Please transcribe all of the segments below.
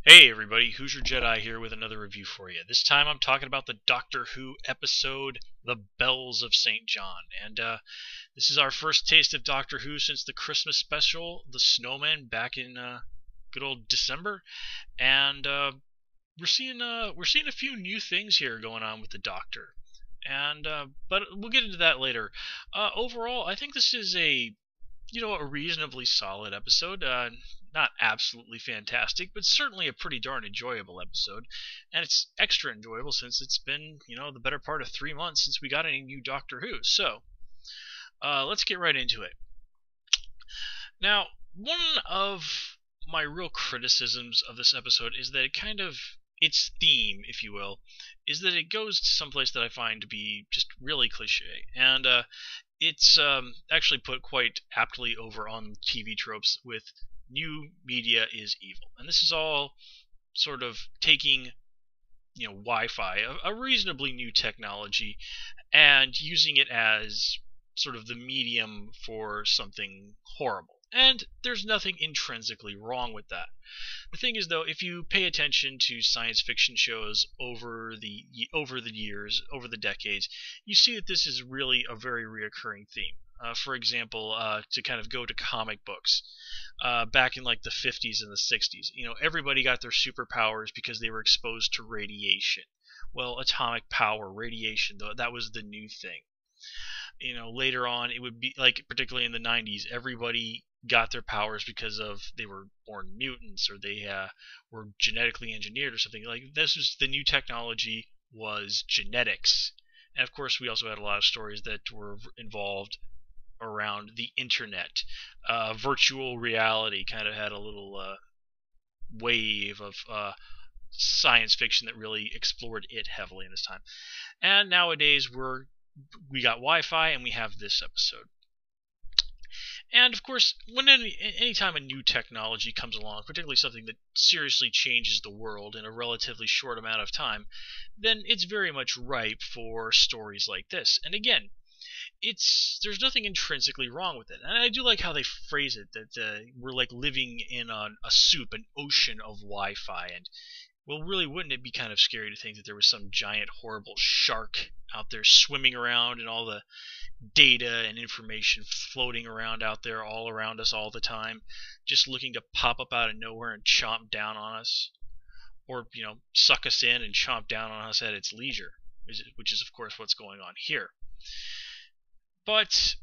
Hey everybody, Who's Your Jedi here with another review for you. This time I'm talking about the Doctor Who episode, The Bells of St. John. And this is our first taste of Doctor Who since the Christmas special, The Snowman, back in good old December. And we're seeing a few new things here going on with the Doctor. And but we'll get into that later. Overall, I think this is a reasonably solid episode. Not absolutely fantastic, but certainly a pretty darn enjoyable episode. And it's extra enjoyable since it's been, the better part of 3 months since we got any new Doctor Who. So, let's get right into it. Now, one of my real criticisms of this episode is that its theme, if you will, is that it goes to someplace that I find to be just really cliche. And it's actually put quite aptly over on TV tropes with new media is evil. And this is all sort of taking, Wi-Fi, a reasonably new technology, and using it as sort of the medium for something horrible. And there's nothing intrinsically wrong with that. The thing is, though, if you pay attention to science fiction shows over the years, over the decades, you see that this is really a very reoccurring theme. For example, to kind of go to comic books, back in like the 50s and the 60s, everybody got their superpowers because they were exposed to radiation. Well, atomic power, radiation, though, that was the new thing. Later on, it would be like, particularly in the 90s, everybody got their powers because of they were born mutants, or they were genetically engineered or something. Like, this was the new technology, was genetics. And of course, we also had a lot of stories that were involved around the internet. Virtual reality kind of had a little wave of science fiction that really explored it heavily in this time. And nowadays we got Wi-Fi, and we have this episode. And of course, when anytime a new technology comes along, particularly something that seriously changes the world in a relatively short amount of time, then it's very much ripe for stories like this. And again, there's nothing intrinsically wrong with it. And I do like how they phrase it, that we're like living in a soup, an ocean of Wi-Fi. And, well, really, wouldn't it be kind of scary to think that there was some giant, horrible shark out there swimming around, and all the data and information floating around out there all around us all the time, just looking to pop up out of nowhere and chomp down on us? Or, suck us in and chomp down on us at its leisure, which is, of course, what's going on here. But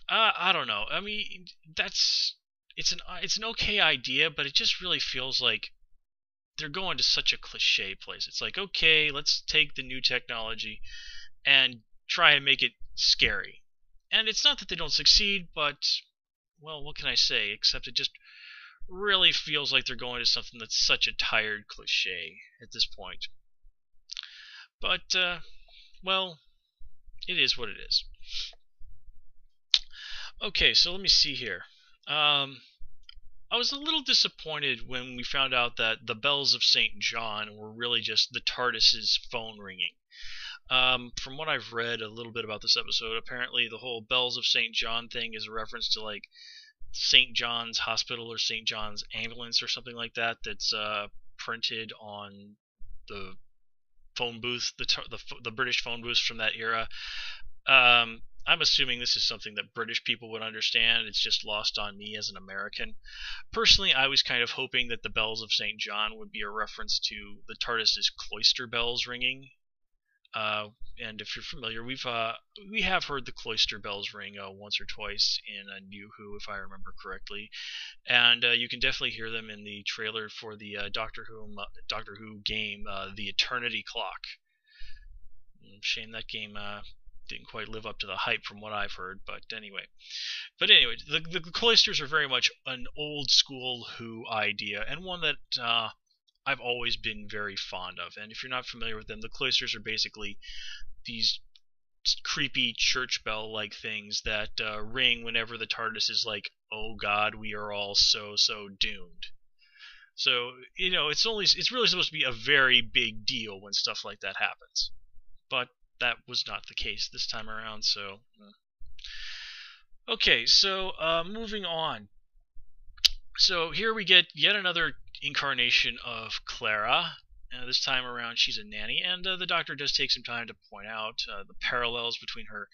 I don't know. I mean, it's an okay idea, but it just really feels like they're going to such a cliche place. It's like, okay, let's take the new technology and try and make it scary. And it's not that they don't succeed, but, well, what can I say? Except it just really feels like they're going to something that's such a tired cliche at this point. But, well, it is what it is. Okay, so let me see here. I was a little disappointed when we found out that the bells of St. John were really just the TARDIS's phone ringing. From what I've read a little bit about this episode, apparently the whole bells of St. John thing is a reference to like St. John's Hospital or St. John's Ambulance or something like that, that's printed on the phone booth, the British phone booths from that era. I'm assuming this is something that British people would understand. It's just lost on me as an American. Personally, I was kind of hoping that the bells of St. John would be a reference to the TARDIS's cloister bells ringing. And if you're familiar, we have heard the cloister bells ring once or twice in a New Who, if I remember correctly, and you can definitely hear them in the trailer for the Doctor Who game, The Eternity Clock. Shame that game didn't quite live up to the hype from what I've heard, but anyway. The cloisters are very much an old school Who idea, and one that I've always been very fond of. And if you're not familiar with them, the cloisters are basically these creepy church bell like things that ring whenever the TARDIS is like, oh god, we are all so doomed. So, it's really supposed to be a very big deal when stuff like that happens. But that was not the case this time around, so okay, so moving on. So here we get yet another incarnation of Clara. This time around, she's a nanny, and the Doctor does take some time to point out the parallels between her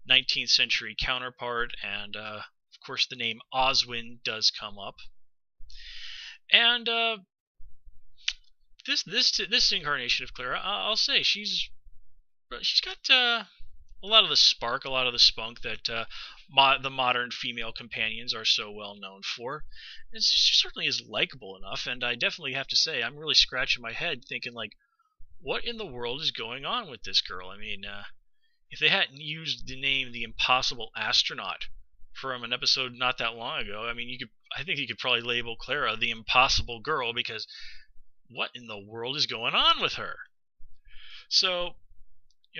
19th century counterpart, and of course the name Oswin does come up. And this incarnation of Clara, I'll say she's got a lot of the spark, a lot of the spunk that the modern female companions are so well known for. She certainly is likable enough, and I definitely have to say I'm really scratching my head thinking like, what in the world is going on with this girl? I mean, if they hadn't used the name the Impossible Astronaut from an episode not that long ago, I mean, I think you could probably label Clara the Impossible Girl, because what in the world is going on with her? So,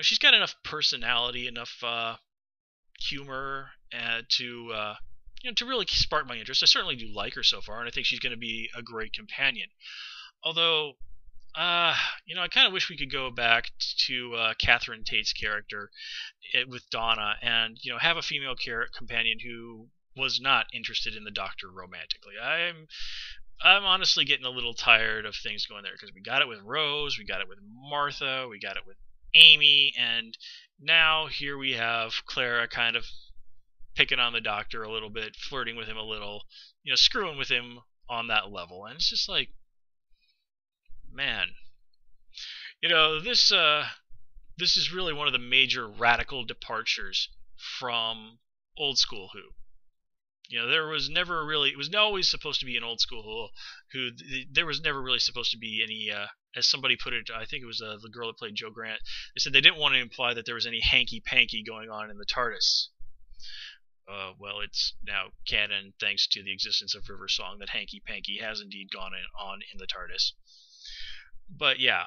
she's got enough personality, enough humor to really spark my interest. I certainly do like her so far, and I think she's going to be a great companion. Although, I kind of wish we could go back to Catherine Tate's character with Donna, and have a female companion who was not interested in the Doctor romantically. I'm honestly getting a little tired of things going there, because we got it with Rose, we got it with Martha, we got it with Amy, and now here we have Clara kind of picking on the Doctor a little bit, flirting with him a little, screwing with him on that level. And it's just like, man, this is really one of the major radical departures from old school Who. There was never really, it was always supposed to be an old school Who there was never really supposed to be any, as somebody put it, I think it was the girl that played Jo Grant, they said they didn't want to imply that there was any hanky-panky going on in the TARDIS. Well, it's now canon, thanks to the existence of River Song, that hanky-panky has indeed gone on in the TARDIS. But yeah,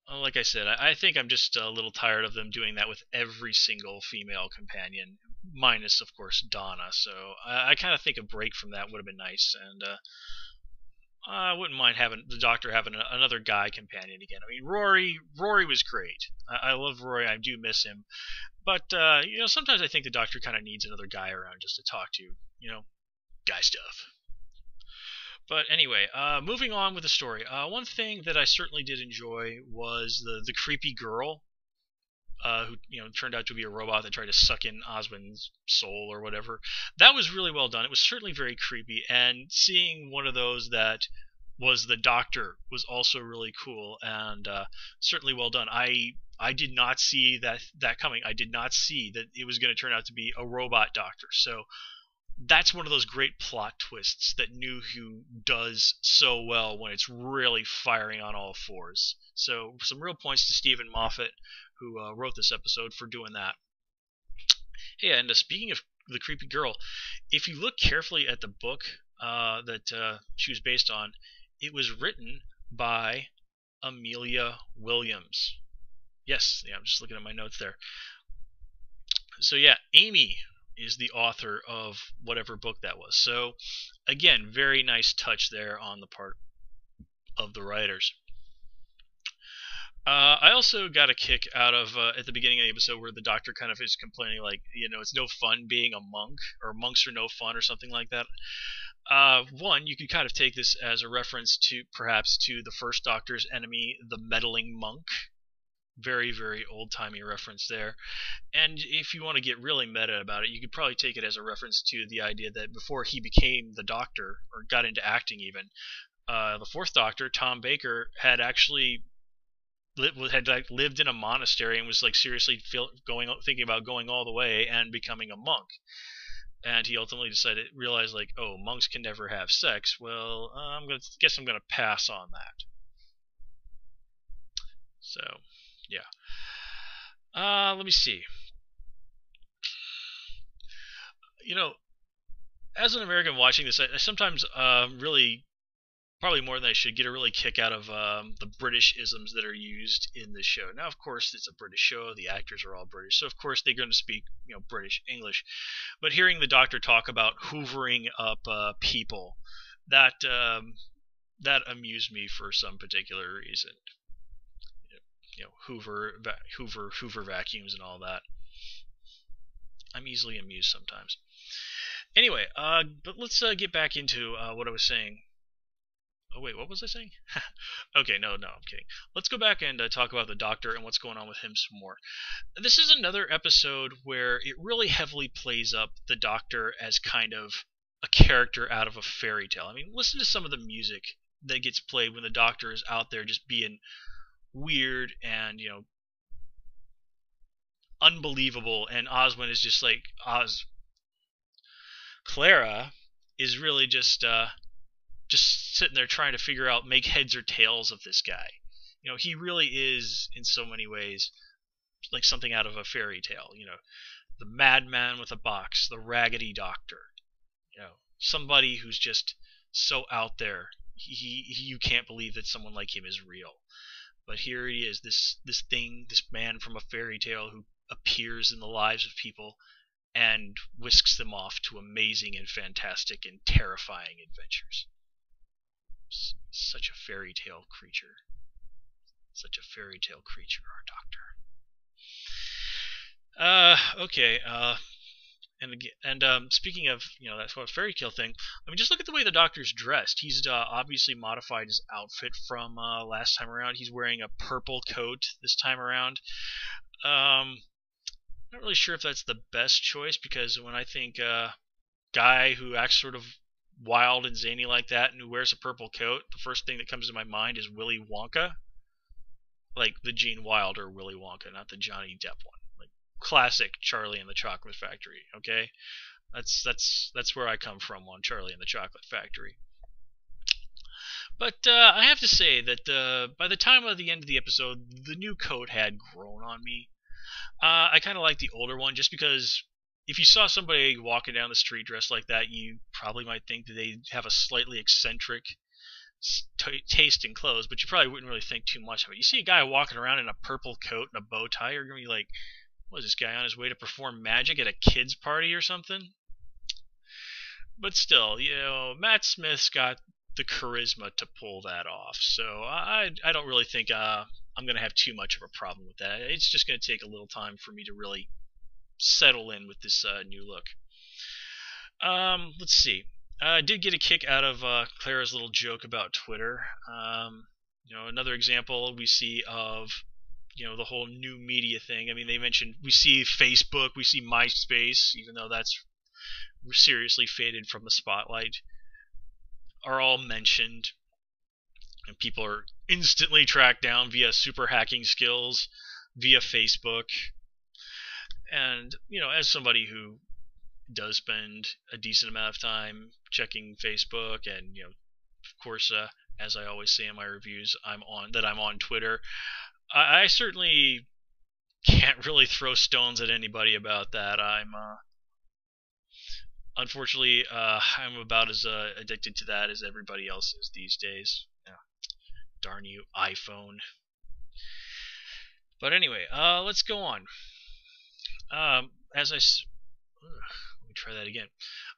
like I said, I think I'm just a little tired of them doing that with every single female companion, minus, of course, Donna. So I kind of think a break from that would have been nice, and I wouldn't mind having the Doctor having another guy companion again. I mean, Rory was great. I love Rory. I do miss him. But, sometimes I think the Doctor kind of needs another guy around just to talk to, guy stuff. But anyway, moving on with the story. One thing that I certainly did enjoy was the creepy girl, who turned out to be a robot that tried to suck in Oswin's soul or whatever. That was really well done. It was certainly very creepy, and seeing one of those that was the Doctor was also really cool, and certainly well done. I did not see that coming. I did not see that it was going to turn out to be a robot Doctor. So that's one of those great plot twists that New Who does so well when it's really firing on all fours. So some real points to Stephen Moffat, who wrote this episode, for doing that. Hey, and speaking of the creepy girl, if you look carefully at the book that she was based on, it was written by Amelia Williams. Yes, yeah, I'm just looking at my notes there. So yeah, Amy is the author of whatever book that was. So again, very nice touch there on the part of the writers. I also got a kick out of at the beginning of the episode where the Doctor kind of is complaining, like, it's no fun being a monk, or monks are no fun, or something like that. One, you could kind of take this as a reference to perhaps to the first Doctor's enemy, the meddling monk. Very, very old-timey reference there. And if you want to get really meta about it, you could probably take it as a reference to the idea that before he became the Doctor, or got into acting even, the fourth Doctor, Tom Baker, had actually lived in a monastery and was like seriously thinking about going all the way and becoming a monk. And he ultimately realized like, oh, monks can never have sex. Well, I'm gonna pass on that. So, yeah. Let me see. As an American watching this, I sometimes really, probably more than I should, get a really kick out of the British isms that are used in this show. Now, of course, it's a British show. The actors are all British, so of course they're going to speak, British English. But hearing the Doctor talk about hoovering up people, that amused me for some particular reason. Hoover vacuums and all that. I'm easily amused sometimes. Anyway, but let's get back into what I was saying. Oh wait, what was I saying? Okay, no, I'm kidding. Let's go back and talk about the Doctor and what's going on with him some more. This is another episode where it really heavily plays up the Doctor as kind of a character out of a fairy tale. I mean, listen to some of the music that gets played when the Doctor is out there just being weird and, unbelievable, and Oswin is just like Clara is really just sitting there trying to figure out, make heads or tails of this guy. He really is in so many ways like something out of a fairy tale. The madman with a box, the raggedy doctor. Somebody who's just so out there. You can't believe that someone like him is real. But here he is, this man from a fairy tale who appears in the lives of people and whisks them off to amazing and fantastic and terrifying adventures. Such a fairy tale creature. Such a fairy tale creature, our Doctor. Okay. Speaking of that sort of fairy tale thing, I mean, just look at the way the Doctor's dressed. He's obviously modified his outfit from last time around. He's wearing a purple coat this time around. Not really sure if that's the best choice, because when I think guy who acts sort of wild and zany like that and who wears a purple coat, the first thing that comes to my mind is Willy Wonka. Like the Gene Wilder Willy Wonka, not the Johnny Depp one. Like classic Charlie and the Chocolate Factory, okay? That's where I come from on Charlie and the Chocolate Factory. But I have to say that by the time of the end of the episode, the new coat had grown on me. I kind of like the older one, just because if you saw somebody walking down the street dressed like that, you probably might think that they have a slightly eccentric taste in clothes, but you probably wouldn't really think too much of it. You see a guy walking around in a purple coat and a bow tie, you're going to be like, what is this guy on his way to perform magic at a kid's party or something? But still, Matt Smith's got the charisma to pull that off, so I don't really think I'm going to have too much of a problem with that. It's just going to take a little time for me to really settle in with this new look. Let's see. I did get a kick out of Clara's little joke about Twitter. Another example we see of the whole new media thing. I mean, they mentioned we see Facebook, we see MySpace, even though that's seriously faded from the spotlight, are all mentioned, and people are instantly tracked down via super hacking skills via Facebook. And as somebody who does spend a decent amount of time checking Facebook, and of course, as I always say in my reviews, I'm on Twitter, I certainly can't really throw stones at anybody about that. Unfortunately, I'm about as addicted to that as everybody else is these days. Darn you, iPhone. But anyway, let's go on. Let me try that again.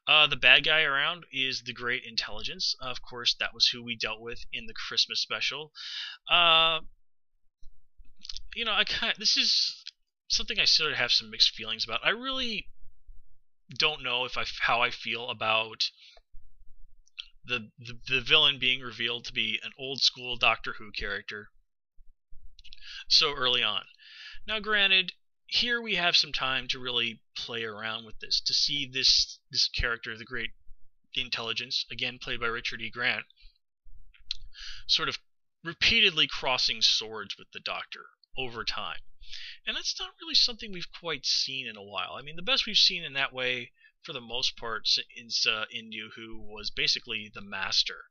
The bad guy around is the Great Intelligence. Of course, that was who we dealt with in the Christmas special. This is something I sort of have some mixed feelings about. I really don't know how I feel about the villain being revealed to be an old school Doctor Who character so early on. Now, granted, here we have some time to really play around with this, to see this character, the Great Intelligence, again played by Richard E. Grant, sort of repeatedly crossing swords with the Doctor over time. And that's not really something we've quite seen in a while. I mean, the best we've seen in that way, for the most part, is in New Who, was basically the Master.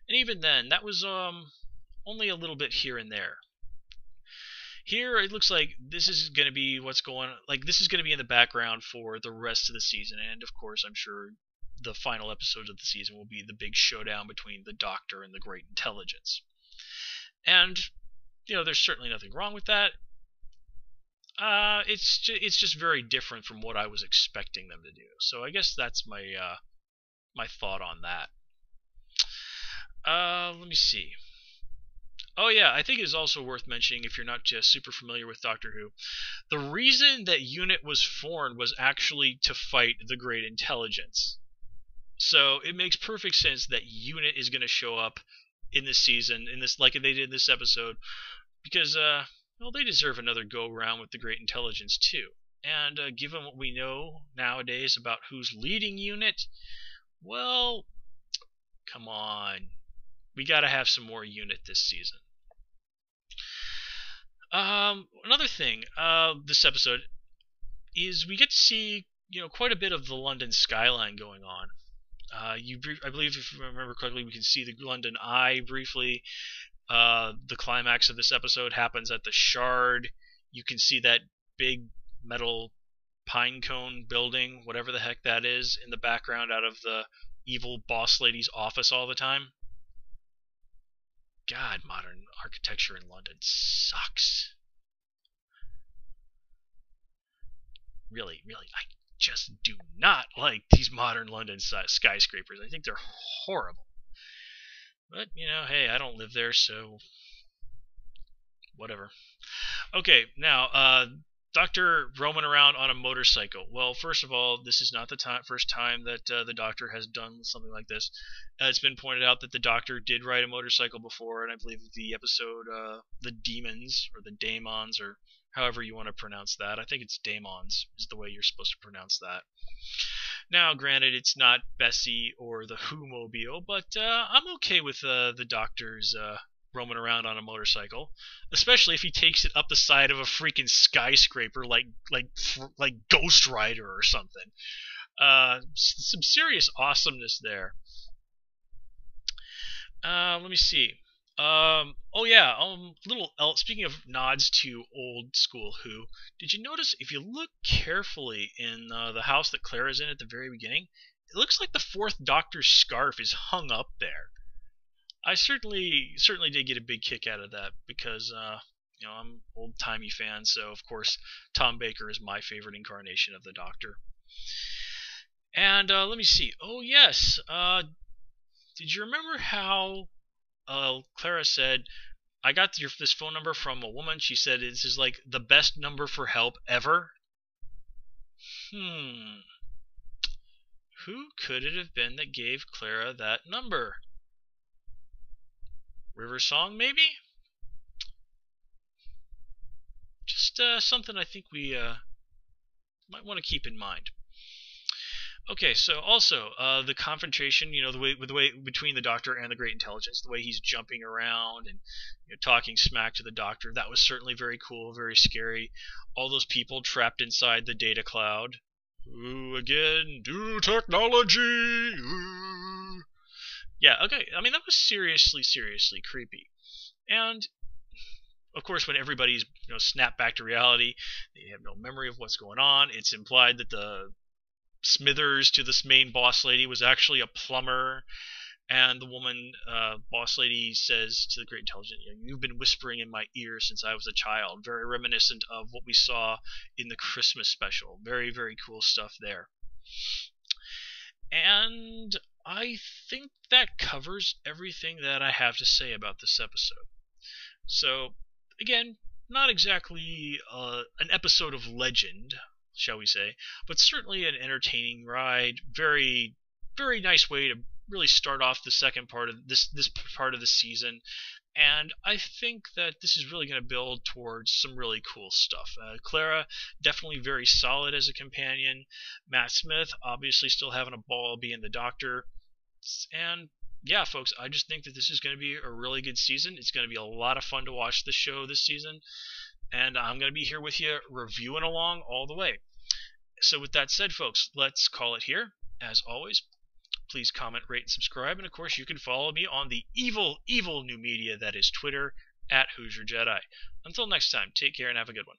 And even then, that was only a little bit here and there. Here, it looks like this is going to be this is going to be in the background for the rest of the season. And, of course, I'm sure the final episode of the season will be the big showdown between the Doctor and the Great Intelligence. And, there's certainly nothing wrong with that. It's just very different from what I was expecting them to do. So I guess that's my my thought on that. Let me see. Oh yeah, I think it is also worth mentioning if you're not just super familiar with Doctor Who. The reason that UNIT was formed was actually to fight the Great Intelligence. So it makes perfect sense that UNIT is going to show up in this season, in this like they did in this episode, because well, they deserve another go around with the Great Intelligence too. And given what we know nowadays about who's leading UNIT, well, come on, we got to have some more UNIT this season. Another thing, this episode is we get to see quite a bit of the London skyline going on. I believe, if you remember correctly, we can see the London Eye briefly. The climax of this episode happens at the Shard. You can see that big metal pine cone building, whatever the heck that is, in the background out of the evil boss lady's office all the time. God, modern architecture in London sucks. Really, I just do not like these modern London skyscrapers. I think they're horrible. But, hey, I don't live there, so whatever. Okay, now, Doctor roaming around on a motorcycle. Well, first of all, this is not the first time that the Doctor has done something like this. It's been pointed out that the Doctor did ride a motorcycle before, and I believe the episode The Demons, or the Daemons, or however you want to pronounce that. I think it's Daemons is the way you're supposed to pronounce that. Now, granted, it's not Bessie or the Who-mobile, but I'm okay with the Doctor's roaming around on a motorcycle, especially if he takes it up the side of a freaking skyscraper like Ghost Rider or something. Some serious awesomeness there. Let me see. Oh yeah. Speaking of nods to old school Who, did you notice if you look carefully in the house that Clara's in at the very beginning, it looks like the Fourth Doctor's scarf is hung up there. I certainly did get a big kick out of that because I'm an old-timey fan, so of course Tom Baker is my favorite incarnation of the Doctor. And let me see. Oh yes, did you remember how Clara said, "I got this phone number from a woman. She said this is like the best number for help ever." Who could it have been that gave Clara that number? River Song, maybe? Just something I think we might want to keep in mind. Okay, so also the confrontation, the way between the Doctor and the Great Intelligence, the way he's jumping around and talking smack to the Doctor, that was certainly very cool, very scary. All those people trapped inside the data cloud. Ooh, again, do technology. Ooh. Yeah, okay. I mean, that was seriously creepy. And of course, when everybody's snapped back to reality, they have no memory of what's going on. It's implied that the Smithers to this main boss lady was actually a plumber, and the woman boss lady says to the Great Intelligence, "You've been whispering in my ear since I was a child." Very reminiscent of what we saw in the Christmas special. Very cool stuff there. And I think that covers everything that I have to say about this episode. So, again, not exactly an episode of legend, shall we say, but certainly an entertaining ride. Very nice way to really start off the second part of this part of the season. And I think that this is really going to build towards some really cool stuff. Clara, definitely very solid as a companion. Matt Smith, obviously still having a ball being the Doctor. And yeah, folks, I just think that this is going to be a really good season. It's going to be a lot of fun to watch the show this season. And I'm going to be here with you reviewing along all the way. So with that said, folks, let's call it here. As always, please comment, rate, and subscribe. And of course, you can follow me on the evil new media that is Twitter, @Who's Your Jedi. Until next time, take care and have a good one.